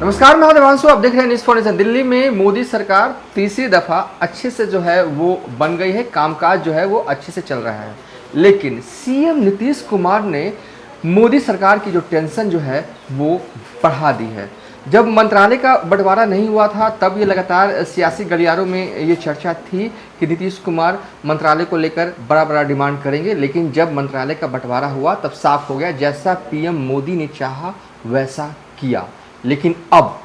नमस्कार, मैं हूं देवांशु। आप देख रहे हैं न्यूज़ फॉर नेशन। दिल्ली में मोदी सरकार तीसरी दफा अच्छे से जो है वो बन गई है, कामकाज जो है वो अच्छे से चल रहा है। लेकिन सीएम नीतीश कुमार ने मोदी सरकार की जो टेंशन जो है वो बढ़ा दी है। जब मंत्रालय का बंटवारा नहीं हुआ था तब ये लगातार सियासी गलियारों में ये चर्चा थी कि नीतीश कुमार मंत्रालय को लेकर बड़ा बड़ा डिमांड करेंगे। लेकिन जब मंत्रालय का बंटवारा हुआ तब साफ हो गया, जैसा पीएम मोदी ने चाहा वैसा किया। लेकिन अब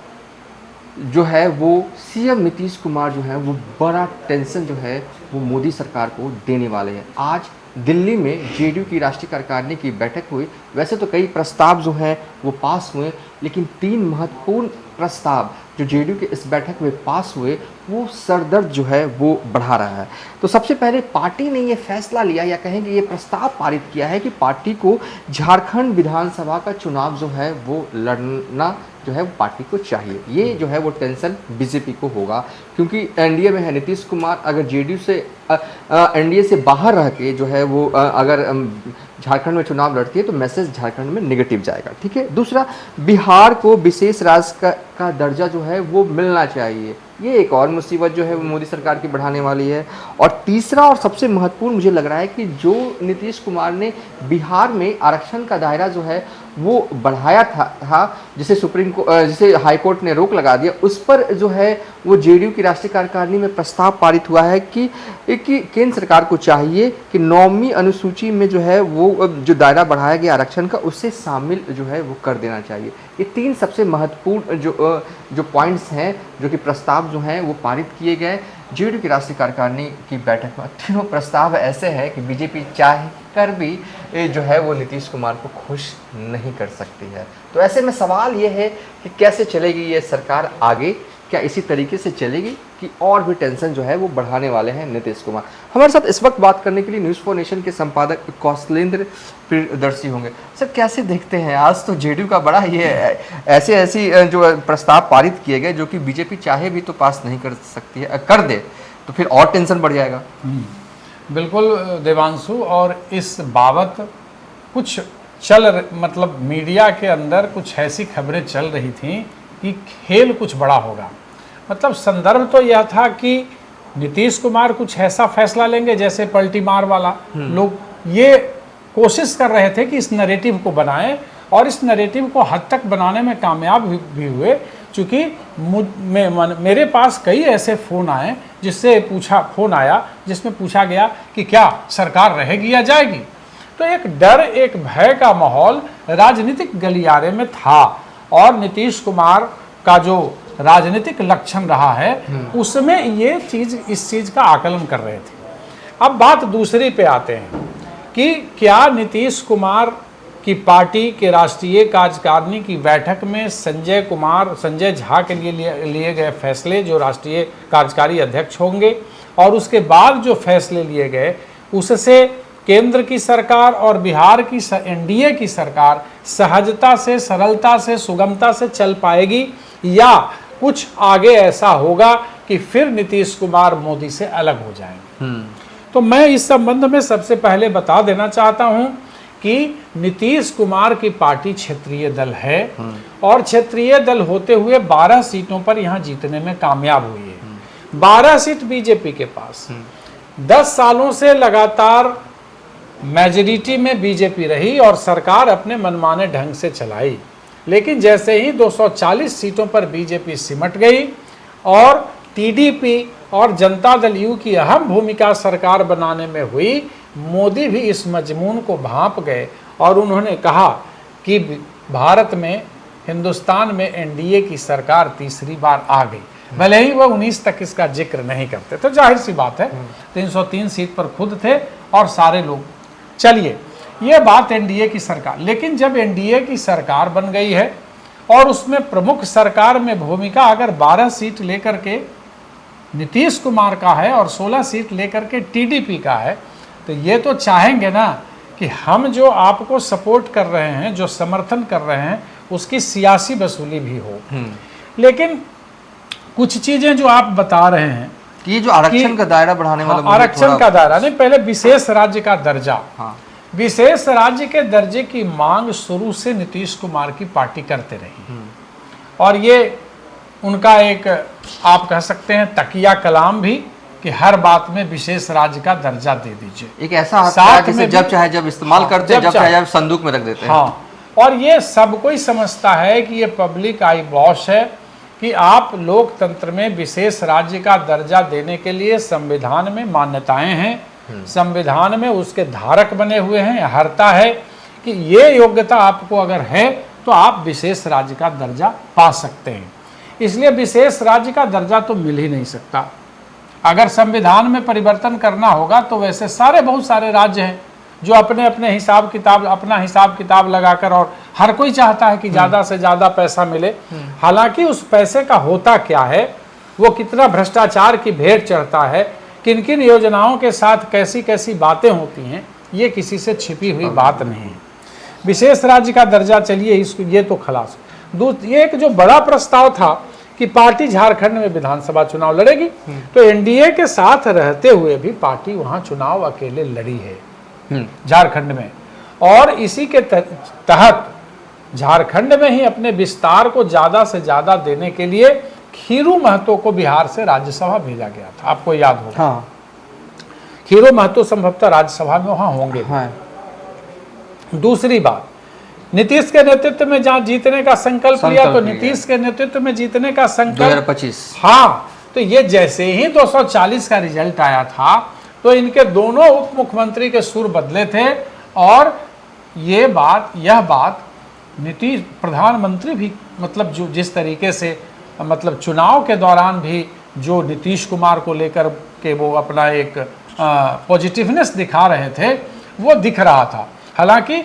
जो है वो सीएम नीतीश कुमार जो है वो बड़ा टेंशन जो है वो मोदी सरकार को देने वाले हैं। आज दिल्ली में जेडीयू की राष्ट्रीय कार्यकारिणी की बैठक हुई। वैसे तो कई प्रस्ताव जो हैं वो पास हुए, लेकिन 3 महत्वपूर्ण प्रस्ताव जो जेडीयू के इस बैठक में पास हुए वो सरदर्द जो है वो बढ़ा रहा है। तो सबसे पहले पार्टी ने ये फैसला लिया, या कहेंगे ये प्रस्ताव पारित किया है कि पार्टी को झारखंड विधानसभा का चुनाव जो है वो लड़ना जो है वो पार्टी को चाहिए। ये जो है वो टेंशन बीजेपी को होगा, क्योंकि एनडीए में है नीतीश कुमार। अगर जेडीयू से एनडीए से बाहर रह के जो है वो अगर झारखंड में चुनाव लड़ती है तो मैसेज झारखंड में नेगेटिव जाएगा। ठीक है। दूसरा, बिहार को विशेष राज्य का दर्जा जो है वो मिलना चाहिए। ये एक और मुसीबत जो है वो मोदी सरकार की बढ़ाने वाली है। और तीसरा और सबसे महत्वपूर्ण मुझे लग रहा है कि जो नीतीश कुमार ने बिहार में आरक्षण का दायरा जो है वो बढ़ाया था जिसे हाई कोर्ट ने रोक लगा दिया, उस पर जो है वो जेडीयू की राष्ट्रीय कार्यकारिणी में प्रस्ताव पारित हुआ है कि केंद्र सरकार को चाहिए कि 9वीं अनुसूची में जो है वो जो दायरा बढ़ाया गया आरक्षण का उससे शामिल जो है वो कर देना चाहिए। ये 3 सबसे महत्वपूर्ण जो पॉइंट्स हैं जो कि प्रस्ताव जो हैं वो पारित किए गए जेडीयू की राष्ट्रीय कार्यकारिणी की बैठक में। तीनों प्रस्ताव ऐसे हैं कि बीजेपी चाह कर भी जो है वो नीतीश कुमार को खुश नहीं कर सकती है। तो ऐसे में सवाल ये है कि कैसे चलेगी ये सरकार आगे, क्या इसी तरीके से चलेगी कि और भी टेंशन जो है वो बढ़ाने वाले हैं नीतीश कुमार। हमारे साथ इस वक्त बात करने के लिए न्यूज़ फॉर नेशन के संपादक कौशलेंद्र प्रियदर्शी होंगे। सर, कैसे देखते हैं आज तो जेडीयू का बड़ा ये ऐसी जो प्रस्ताव पारित किए गए जो कि बीजेपी चाहे भी तो पास नहीं कर सकती है, कर दे तो फिर और टेंशन बढ़ जाएगा। बिल्कुल देवांशु, और इस बाबत कुछ मतलब मीडिया के अंदर कुछ ऐसी खबरें चल रही थीं कि खेल कुछ बड़ा होगा। मतलब संदर्भ तो यह था कि नीतीश कुमार कुछ ऐसा फैसला लेंगे जैसे पलटी मार वाला। लोग ये कोशिश कर रहे थे कि इस नैरेटिव को बनाएं, और इस नैरेटिव को हद तक बनाने में कामयाब भी हुए। चूँकि मेरे पास कई ऐसे फ़ोन आए फ़ोन आया जिसमें पूछा गया कि क्या सरकार रहेगी या जाएगी। तो एक डर, एक भय का माहौल राजनीतिक गलियारे में था, और नीतीश कुमार का जो राजनीतिक लक्षण रहा है उसमें इस चीज़ का आकलन कर रहे थे। अब बात दूसरी पे आते हैं कि क्या नीतीश कुमार की पार्टी के राष्ट्रीय कार्यकारिणी की बैठक में संजय झा के लिए गए फैसले, जो राष्ट्रीय कार्यकारी अध्यक्ष होंगे, और उसके बाद जो फैसले लिए गए उससे केंद्र की सरकार और बिहार की एनडीए की सरकार सहजता से, सरलता से, सुगमता से चल पाएगी, या कुछ आगे ऐसा होगा कि फिर नीतीश कुमार मोदी से अलग हो जाएंगे। तो मैं इस संबंध में सबसे पहले बता देना चाहता हूं कि नीतीश कुमार की पार्टी क्षेत्रीय दल है, और क्षेत्रीय दल होते हुए 12 सीटों पर यहां जीतने में कामयाब हुई है। 12 सीट बीजेपी के पास। 10 सालों से लगातार मेजॉरिटी में बीजेपी रही और सरकार अपने मनमाने ढंग से चलाई। लेकिन जैसे ही 240 सीटों पर बीजेपी सिमट गई और टीडीपी और जनता दल यू की अहम भूमिका सरकार बनाने में हुई, मोदी भी इस मजमून को भांप गए और उन्होंने कहा कि भारत में, हिंदुस्तान में एनडीए की सरकार तीसरी बार आ गई। भले ही वह 19 तक इसका जिक्र नहीं करते, तो जाहिर सी बात है 303 सीट पर खुद थे और सारे लोग। चलिए, ये बात एनडीए की सरकार। लेकिन जब एनडीए की सरकार बन गई है और उसमें प्रमुख सरकार में भूमिका अगर 12 सीट लेकर के नीतीश कुमार का है और 16 सीट लेकर के टीडीपी का है, तो ये तो चाहेंगे ना कि हम जो आपको सपोर्ट कर रहे हैं, जो समर्थन कर रहे हैं, उसकी सियासी वसूली भी हो। लेकिन कुछ चीजें जो आप बता रहे हैं कि ये जो आरक्षण का दायरा बढ़ाने वाला, आरक्षण का दायरा नहीं, पहले विशेष राज्य का दर्जा। विशेष राज्य के दर्जे की मांग शुरू से नीतीश कुमार की पार्टी करते रही, और ये उनका एक आप कह सकते हैं तकिया कलाम भी कि हर बात में विशेष राज्य का दर्जा दे दीजिए। एक ऐसा साथ हथियार जिसे में जब भी- चाहे जब इस्तेमाल हाँ, करते हैं, जब जब चाहे चाहे। जब संदूक में रख देते हैं। हाँ, और ये सब कोई समझता है कि ये पब्लिक आई वॉश है कि आप लोकतंत्र में विशेष राज्य का दर्जा देने के लिए संविधान में मान्यताएं हैं, संविधान में उसके धारक बने हुए हैं, हर्ता है कि ये योग्यता आपको अगर है तो आप विशेष राज्य का दर्जा पा सकते हैं। इसलिए विशेष राज्य का दर्जा तो मिल ही नहीं सकता। अगर संविधान में परिवर्तन करना होगा तो वैसे बहुत सारे राज्य हैं जो अपने अपने अपना हिसाब किताब लगाकर, और हर कोई चाहता है कि ज़्यादा से ज़्यादा पैसा मिले। हालांकि उस पैसे का होता क्या है, वो कितना भ्रष्टाचार की भेंट चढ़ता है, किन किन योजनाओं के साथ कैसी कैसी बातें होती हैं, ये किसी से छिपी हुई बात नहीं है। विशेष राज्य का दर्जा, चलिए इसको ये तो खलास। ये एक जो बड़ा प्रस्ताव था कि पार्टी झारखंड में विधानसभा चुनाव लड़ेगी, तो एनडीए के साथ रहते हुए भी पार्टी वहां चुनाव अकेले लड़ी है झारखंड में, और इसी के तहत झारखंड में ही अपने विस्तार को ज्यादा से ज्यादा देने के लिए खीरू महतो को बिहार से राज्यसभा भेजा गया था। आपको याद होगा। हाँ। खीरू महतो संभवतः राज्यसभा में वहां होंगे। हाँ। दूसरी बात, नीतीश के नेतृत्व में जहां जीतने का संकल्प लिया, तो नीतीश के नेतृत्व में जीतने का संकल्प 2025। हाँ, तो ये जैसे ही 240 का रिजल्ट आया था तो इनके दोनों उप मुख्यमंत्री के सुर बदले थे, और यह बात नीतीश प्रधानमंत्री भी मतलब जो जिस तरीके से मतलब चुनाव के दौरान भी जो नीतीश कुमार को लेकर के वो अपना एक पॉजिटिवनेस दिखा रहे थे, वो दिख रहा था। हालांकि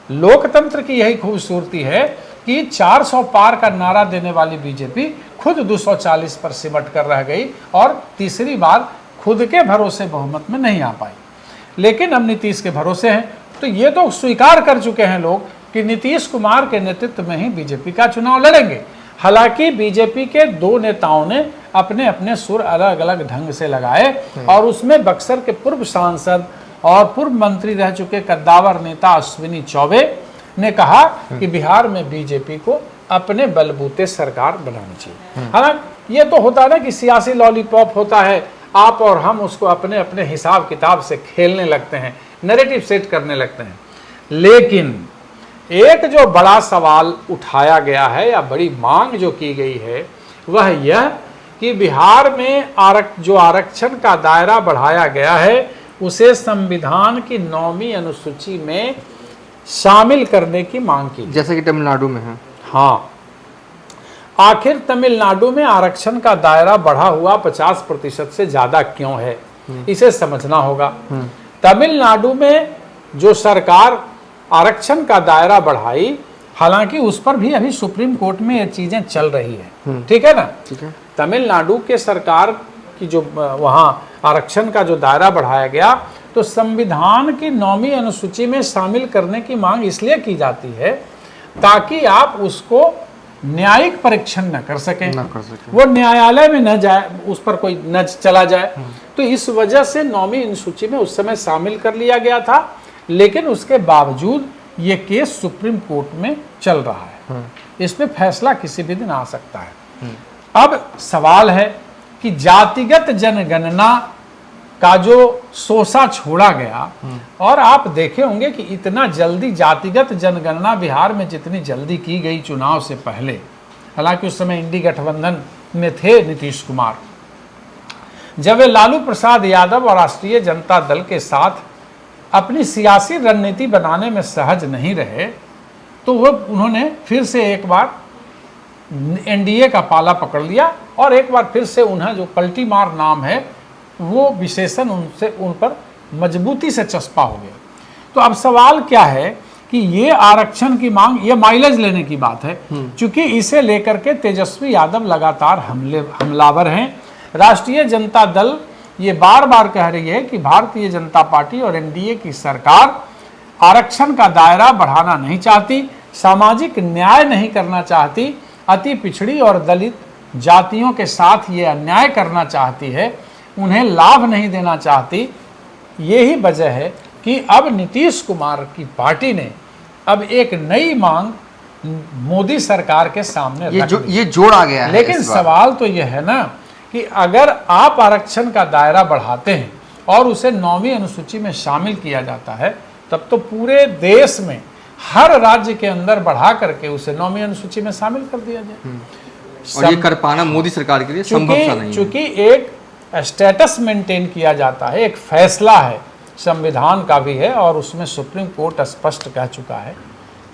लोकतंत्र की यही खूबसूरती है कि 400 पार का नारा देने वाली बीजेपी खुद 240 पर सिमट कर रह गई और तीसरी बार खुद के भरोसे बहुमत में नहीं आ पाई। लेकिन अब नीतीश के भरोसे हैं, तो ये तो स्वीकार कर चुके हैं लोग कि नीतीश कुमार के नेतृत्व में ही बीजेपी का चुनाव लड़ेंगे। हालांकि बीजेपी के दो नेताओं ने अपने अपने सुर अलग अलग ढंग से लगाए, और उसमें बक्सर के पूर्व सांसद और पूर्व मंत्री रह चुके कद्दावर नेता अश्विनी चौबे ने कहा कि बिहार में बीजेपी को अपने बलबूते सरकार बनानी चाहिए। हालांकि ये तो होता है ना कि सियासी लॉलीपॉप होता है, आप और हम उसको अपने अपने हिसाब किताब से खेलने लगते हैं, नैरेटिव सेट करने लगते हैं। लेकिन एक जो बड़ा सवाल उठाया गया है या बड़ी मांग जो की गई है, वह यह कि बिहार में जो आरक्षण का दायरा बढ़ाया गया है, उसे संविधान की 9वीं अनुसूची में शामिल करने की मांग की, जैसे कि तमिलनाडु में है। हाँ, आखिर तमिलनाडु में आरक्षण का दायरा बढ़ा हुआ 50% से ज्यादा क्यों है, इसे समझना होगा। तमिलनाडु में जो सरकार आरक्षण का दायरा बढ़ाई, हालांकि उस पर भी अभी सुप्रीम कोर्ट में ये चीजें चल रही है, ठीक है ना। ठीक है। तमिलनाडु के सरकार की जो वहां आरक्षण का जो दायरा बढ़ाया गया, तो संविधान की 9वीं अनुसूची में शामिल करने की मांग इसलिए की जाती है ताकि आप उसको न्यायिक परीक्षण न कर सकें, वो न्यायालय में न जाए, उस पर कोई न चला जाए। तो इस वजह से 9वीं अनुसूची में उस समय शामिल कर लिया गया था, लेकिन उसके बावजूद ये केस सुप्रीम कोर्ट में चल रहा है। इस पे फैसला किसी भी दिन आ सकता है। अब सवाल है कि जातिगत जनगणना का जो सोसा छोड़ा गया, और आप देखे होंगे कि इतना जल्दी जातिगत जनगणना बिहार में जितनी जल्दी की गई चुनाव से पहले, हालांकि उस समय इंडी गठबंधन में थे नीतीश कुमार, जब वे लालू प्रसाद यादव और राष्ट्रीय जनता दल के साथ अपनी सियासी रणनीति बनाने में सहज नहीं रहे, तो वो उन्होंने फिर से एक बार एनडीए का पाला पकड़ लिया, और एक बार फिर से उन्हें जो पलटी मार नाम है वो विशेषण उन पर मजबूती से चस्पा हो गया। तो अब सवाल क्या है कि ये आरक्षण की मांग, ये माइलेज लेने की बात है, क्योंकि इसे लेकर के तेजस्वी यादव लगातार हमलावर हैं। राष्ट्रीय जनता दल ये बार बार कह रही है कि भारतीय जनता पार्टी और एनडीए की सरकार आरक्षण का दायरा बढ़ाना नहीं चाहती, सामाजिक न्याय नहीं करना चाहती, अति पिछड़ी और दलित जातियों के साथ ये अन्याय करना चाहती है, उन्हें लाभ नहीं देना चाहती। यही वजह है कि अब नीतीश कुमार की पार्टी ने अब एक नई मांग मोदी सरकार के सामने रख दी। ये जोड़ आ गया है लेकिन इस बार। सवाल तो यह है ना कि अगर आप आरक्षण का दायरा बढ़ाते हैं और उसे 9वीं अनुसूची में शामिल किया जाता है, तब तो पूरे देश में हर राज्य के अंदर बढ़ा करके उसे 9वीं अनुसूची में शामिल कर दिया जाए। और ये कर पाना मोदी सरकार के लिए संभव सा नहीं है। चूंकि एक स्टेटस मेंटेन किया जाता है, एक फैसला है, संविधान का भी है और उसमें सुप्रीम कोर्ट स्पष्ट कह चुका है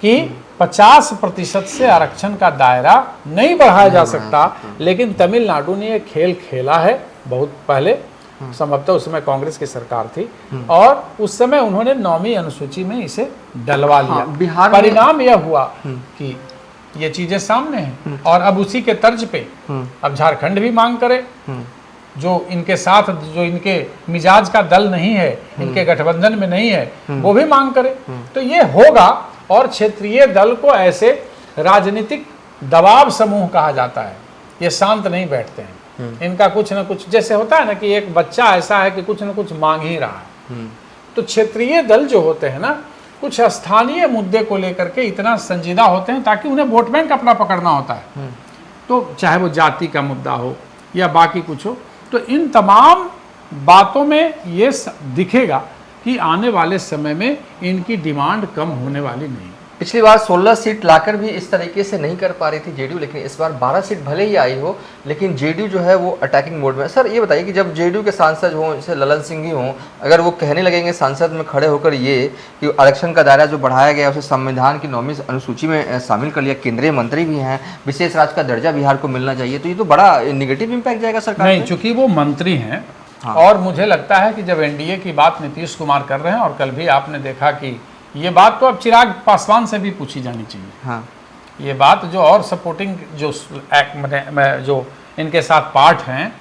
कि 50% से आरक्षण का दायरा नहीं बढ़ाया जा सकता। लेकिन तमिलनाडु ने एक खेल खेला है बहुत पहले, संभवतः उस समय कांग्रेस की सरकार थी और उस समय उन्होंने 9वीं अनुसूची में इसे डलवा लिया। बिहार में परिणाम यह हुआ कि ये चीजें सामने हैं और अब उसी के तर्ज पे अब झारखंड भी मांग करे, जो इनके साथ जो इनके मिजाज का दल नहीं है, इनके गठबंधन में नहीं है, वो भी मांग करे। तो ये होगा और क्षेत्रीय दल को ऐसे राजनीतिक दबाव समूह कहा जाता है, ये शांत नहीं बैठते हैं। इनका कुछ न कुछ, जैसे होता है ना कि एक बच्चा ऐसा है कि कुछ न कुछ मांग ही रहा है, तो क्षेत्रीय दल जो होते हैं ना, कुछ स्थानीय मुद्दे को लेकर के इतना संजीदा होते हैं ताकि उन्हें वोट बैंक अपना पकड़ना होता है। तो चाहे वो जाति का मुद्दा हो या बाकी कुछ हो, तो इन तमाम बातों में ये दिखेगा कि आने वाले समय में इनकी डिमांड कम होने वाली नहीं। पिछली बार 16 सीट लाकर भी इस तरीके से नहीं कर पा रही थी जेडीयू, लेकिन इस बार 12 सीट भले ही आई हो, लेकिन जेडीयू जो है वो अटैकिंग मोड में। सर ये बताइए कि जब जेडीयू के सांसद हों, जैसे ललन सिंह ही हों, अगर वो कहने लगेंगे संसद में खड़े होकर ये कि आरक्षण का दायरा जो बढ़ाया गया उसे संविधान की 9वीं अनुसूची में शामिल कर लिया, केंद्रीय मंत्री भी हैं, विशेष राज्य का दर्जा बिहार को मिलना चाहिए, तो ये तो बड़ा निगेटिव इम्पैक्ट जाएगा सरकार नहीं, चूंकि वो मंत्री हैं। और मुझे लगता है कि जब एनडीए की बात नीतीश कुमार कर रहे हैं, और कल भी आपने देखा कि ये बात तो अब चिराग पासवान से भी पूछी जानी चाहिए। हाँ, ये बात जो और सपोर्टिंग जो जो इनके साथ पार्ट हैं,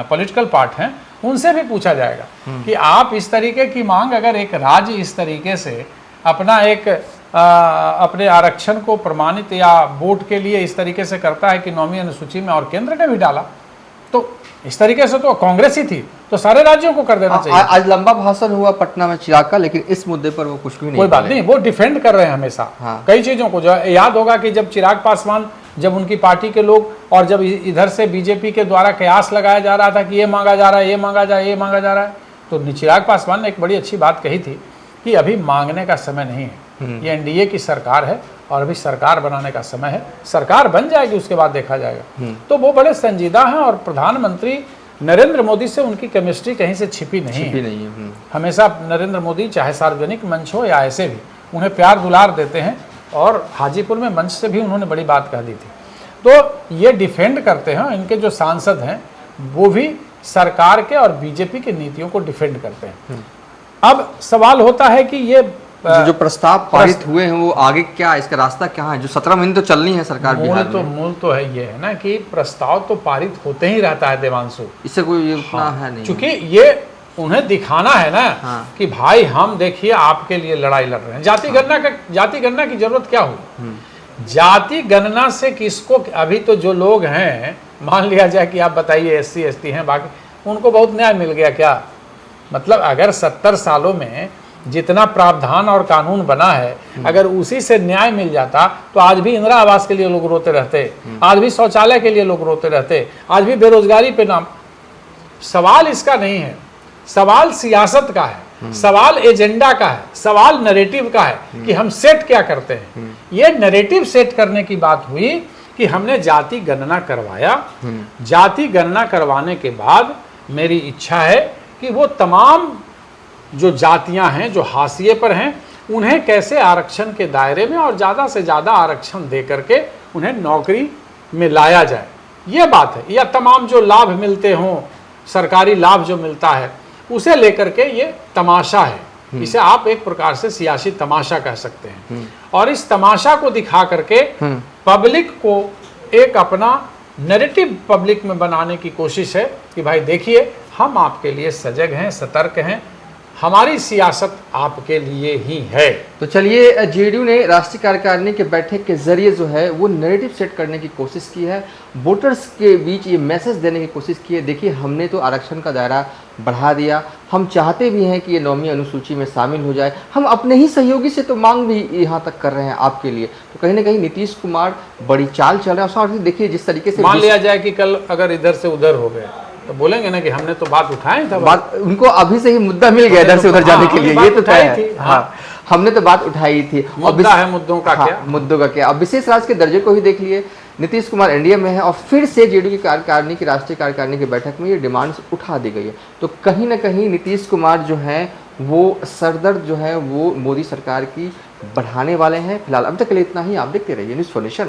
पॉलिटिकल पार्ट हैं, उनसे भी पूछा जाएगा कि आप इस तरीके की मांग, अगर एक राज्य इस तरीके से अपना एक अपने आरक्षण को प्रमाणित या वोट के लिए इस तरीके से करता है कि 9वीं अनुसूची में, और केंद्र ने भी डाला, तो इस तरीके से तो कांग्रेस ही थी, तो सारे राज्यों को कर देना चाहिए। आज लंबा भाषण हुआ पटना में चिराग का, लेकिन इस मुद्दे पर वो कुछ भी नहीं, कोई बात नहीं, वो डिफेंड कर रहे हैं हमेशा। कई चीजों को, जो याद होगा कि जब चिराग पासवान, जब उनकी पार्टी के लोग, और जब इधर से बीजेपी के द्वारा कयास लगाया जा रहा था कि ये मांगा जा रहा है, ये मांगा जा रहा है, ये मांगा जा रहा है, तो चिराग पासवान ने एक बड़ी अच्छी बात कही थी कि अभी मांगने का समय नहीं है, ये एनडीए की सरकार है और अभी सरकार बनाने का समय है, सरकार बन जाएगी उसके बाद देखा जाएगा। तो वो बड़े संजीदा हैं और प्रधानमंत्री नरेंद्र मोदी से उनकी केमिस्ट्री कहीं से छिपी नहीं है। हमेशा नरेंद्र मोदी चाहे सार्वजनिक मंच हो या ऐसे भी उन्हें प्यार दुलार देते हैं, और हाजीपुर में मंच से भी उन्होंने बड़ी बात कह दी थी। तो ये डिफेंड करते हैं, इनके जो सांसद हैं वो भी सरकार के और बीजेपी के नीतियों को डिफेंड करते हैं। अब सवाल होता है कि ये जो प्रस्ताव पारित हुए हैं वो आगे क्या, इसका रास्ता क्या है, जो 17 महीने तो चलनी है सरकार बिहार में। मूल तो है ये है ना कि प्रस्ताव तो पारित होते ही रहता है देवांशु, इससे कोई उतना है नहीं, क्योंकि ये उन्हें दिखाना है ना कि भाई हम देखिए आपके लिए लड़ाई लड़ रहे हैं। जाति गणना की जरूरत क्या हुई? जाति गणना से किसको, अभी तो जो लोग हैं, मान लिया जाए कि आप बताइए SC ST हैं, बाकी उनको बहुत न्याय मिल गया क्या? मतलब अगर 70 सालों में जितना प्रावधान और कानून बना है, अगर उसी से न्याय मिल जाता तो आज भी इंदिरा आवास के लिए लोग रोते रहते, आज भी शौचालय के लिए लोग रोते रहते, आज भी बेरोजगारी पे नाम। सवाल इसका नहीं है, सवाल सियासत का है, सवाल एजेंडा का है, सवाल नैरेटिव का है कि हम सेट क्या करते हैं। ये नैरेटिव सेट करने की बात हुई कि हमने जाति गणना करवाया, जाति गणना करवाने के बाद मेरी इच्छा है कि वो तमाम जो जातियां हैं जो हाशिए पर हैं, उन्हें कैसे आरक्षण के दायरे में और ज़्यादा से ज़्यादा आरक्षण दे करके उन्हें नौकरी में लाया जाए, ये बात है। या तमाम जो लाभ मिलते हों, सरकारी लाभ जो मिलता है, उसे लेकर के ये तमाशा है, इसे आप एक प्रकार से सियासी तमाशा कह सकते हैं। और इस तमाशा को दिखा करके पब्लिक को एक अपना नैरेटिव पब्लिक में बनाने की कोशिश है कि भाई देखिए हम आपके लिए सजग हैं, सतर्क हैं, हमारी सियासत आपके लिए ही है। तो चलिए, जेडीयू ने राष्ट्रीय कार्यकारिणी के बैठक के जरिए जो है वो नैरेटिव सेट करने की कोशिश की है, वोटर्स के बीच ये मैसेज देने की कोशिश की है, देखिए हमने तो आरक्षण का दायरा बढ़ा दिया। हम चाहते भी हैं कि ये 9वीं अनुसूची में शामिल हो जाए। हम अपने ही सहयोगी से तो मांग भी यहाँ तक कर रहे हैं आपके लिए। तो कहीं ना कहीं नीतीश कुमार बड़ी चाल चल रहे हैं। और देखिए जिस तरीके से मान लिया जाए कि कल अगर इधर से उधर हो गए तो बोलेंगे ना कि हमने तो बात उठाई था, बात उनको अभी से ही मुद्दा मिल गया इधर से उधर जाने के लिए, ये तो तय है। हाँ, हमने तो बात उठाई थी। मुद्दा है, मुद्दों का क्या, मुद्दों का क्या। अब विशेष राज्य के दर्जे को ही देख लिए, नीतीश कुमार एनडीए में है और फिर से जेडीयू की कार्यकारिणी की राष्ट्रीय कार्यकारिणी की बैठक में ये डिमांड्स उठा दी गई है। तो कहीं ना कहीं नीतीश कुमार जो है वो सरदर्द जो है वो मोदी सरकार की बढ़ाने वाले हैं। फिलहाल अब तक के लिए इतना ही। आप देखते रहिए न्यूज़4नेशन।